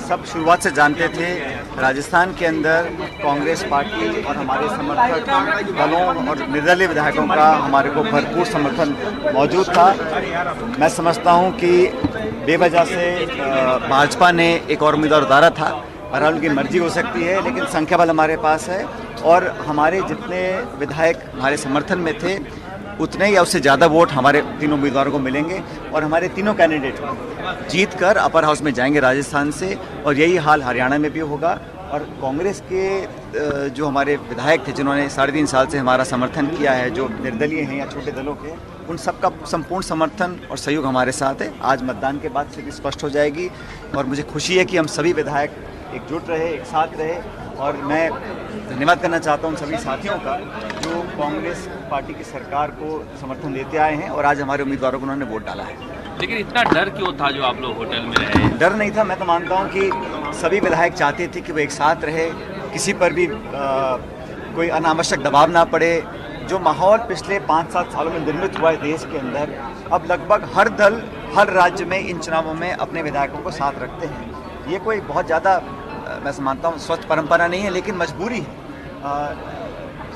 सब शुरुआत से जानते थे, राजस्थान के अंदर कांग्रेस पार्टी और हमारे समर्थक दलों और निर्दलीय विधायकों का हमारे को भरपूर समर्थन मौजूद था। मैं समझता हूं कि बेवजह से भाजपा ने एक और उम्मीदवार उतारा था। बहरहाल उनकी मर्जी हो सकती है, लेकिन संख्या बल हमारे पास है और हमारे जितने विधायक हमारे समर्थन में थे उतने या उससे ज़्यादा वोट हमारे तीनों उम्मीदवारों को मिलेंगे और हमारे तीनों कैंडिडेट जीत कर अपर हाउस में जाएंगे राजस्थान से, और यही हाल हरियाणा में भी होगा। और कांग्रेस के जो हमारे विधायक थे जिन्होंने 3.5 साल से हमारा समर्थन किया है, जो निर्दलीय हैं या छोटे दलों के, उन सबका संपूर्ण समर्थन और सहयोग हमारे साथ है। आज मतदान के बाद स्थिति स्पष्ट हो जाएगी और मुझे खुशी है कि हम सभी विधायक एकजुट रहे, एक साथ रहे, और मैं धन्यवाद करना चाहता हूं सभी साथियों का जो कांग्रेस पार्टी की सरकार को समर्थन देते आए हैं और आज हमारे उम्मीदवारों को उन्होंने वोट डाला है। लेकिन इतना डर क्यों था जो आप लोग होटल में रहे? डर नहीं था, मैं तो मानता हूं कि सभी विधायक चाहते थे कि वो एक साथ रहे, किसी पर भी कोई अनावश्यक दबाव ना पड़े। जो माहौल पिछले 5-7 सालों में निर्मित हुआ है देश के अंदर, अब लगभग हर दल हर राज्य में इन चुनावों में अपने विधायकों को साथ रखते हैं। ये कोई बहुत ज़्यादा मैं मानता हूँ स्वच्छ परंपरा नहीं है, लेकिन मजबूरी है।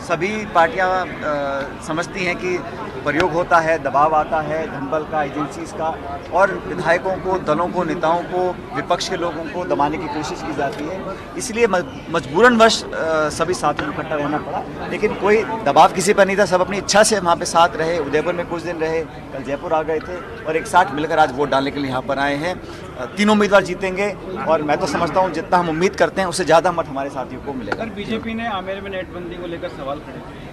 सभी पार्टियां समझती हैं कि प्रयोग होता है, दबाव आता है धनबल का, एजेंसीज का, और विधायकों को, दलों को, नेताओं को, विपक्ष के लोगों को दबाने की कोशिश की जाती है। इसलिए मजबूरनवश सभी साथियों को इकट्ठा रहना पड़ा, लेकिन कोई दबाव किसी पर नहीं था। सब अपनी इच्छा से वहाँ पे साथ रहे। उदयपुर में कुछ दिन रहे, कल जयपुर आ गए थे और एक साथ मिलकर आज वोट डालने के लिए यहाँ पर आए हैं। तीनों उम्मीदवार जीतेंगे और मैं तो समझता हूँ जितना हम उम्मीद करते हैं उससे ज़्यादा मत हमारे साथियों को मिलेगा। बीजेपी ने आमेर में नेटबंदी को लेकर सवाल खड़े किए।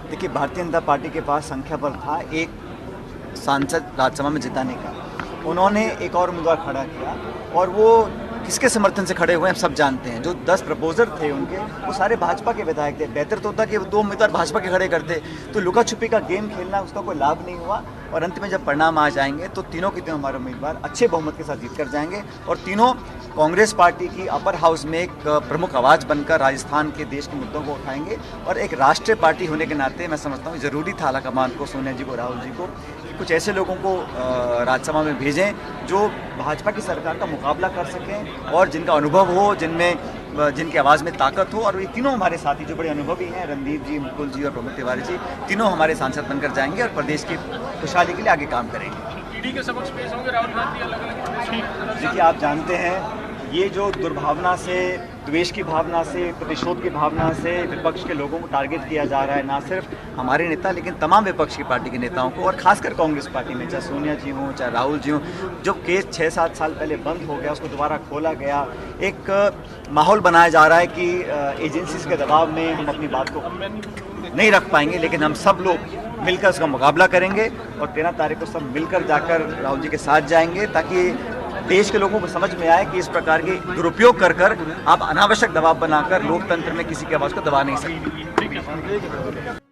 देखिए, भारतीय जनता पार्टी के पास संख्या बल था एक सांसद राज्यसभा में जिताने का। उन्होंने एक और उम्मीदवार खड़ा किया और वो किसके समर्थन से खड़े हुए हैं सब जानते हैं। जो 10 प्रपोजर थे उनके, वो सारे भाजपा के विधायक थे। बेहतर तो होता कि वो 2 उम्मीदवार भाजपा के खड़े करते, तो लुका छुपी का गेम खेलना उसका कोई लाभ नहीं हुआ। और अंत में जब परिणाम आ जाएंगे तो तीनों के तीनों हमारे उम्मीदवार अच्छे बहुमत के साथ जीत कर जाएंगे और तीनों कांग्रेस पार्टी की अपर हाउस में एक प्रमुख आवाज़ बनकर राजस्थान के देश के मुद्दों को उठाएंगे। और एक राष्ट्रीय पार्टी होने के नाते मैं समझता हूँ ज़रूरी था हालाकमान को, सोनिया जी को, राहुल जी को, कि कुछ ऐसे लोगों को राज्यसभा में भेजें जो भाजपा की सरकार का मुकाबला कर सकें और जिनका अनुभव हो, जिनकी आवाज़ में ताकत हो। और ये तीनों हमारे साथी जो बड़े अनुभवी हैं, रणदीप जी, मुकुल जी और प्रमोद तिवारी जी, तीनों हमारे सांसद बनकर जाएंगे और प्रदेश की खुशहाली के लिए आगे काम करेंगे। ईडी के समक्ष पेश होंगे राहुल गांधी अलग-अलग। देखिए, आप जानते हैं ये जो दुर्भावना से, द्वेष की भावना से, प्रतिशोध की भावना से विपक्ष के लोगों को टारगेट किया जा रहा है, ना सिर्फ हमारे नेता लेकिन तमाम विपक्ष की पार्टी के नेताओं को, और खासकर कांग्रेस पार्टी में, चाहे सोनिया जी हों, चाहे राहुल जी हों। जो केस 6-7 साल पहले बंद हो गया उसको दोबारा खोला गया। एक माहौल बनाया जा रहा है कि एजेंसीज के दबाव में हम अपनी बात को नहीं रख पाएंगे, लेकिन हम सब लोग मिलकर उसका मुकाबला करेंगे और 13 तारीख को सब मिलकर जाकर राहुल जी के साथ जाएंगे, ताकि देश के लोगों को समझ में आए कि इस प्रकार के दुरुपयोग कर आप अनावश्यक दबाव बनाकर लोकतंत्र में किसी की आवाज़ को दबा नहीं सकते।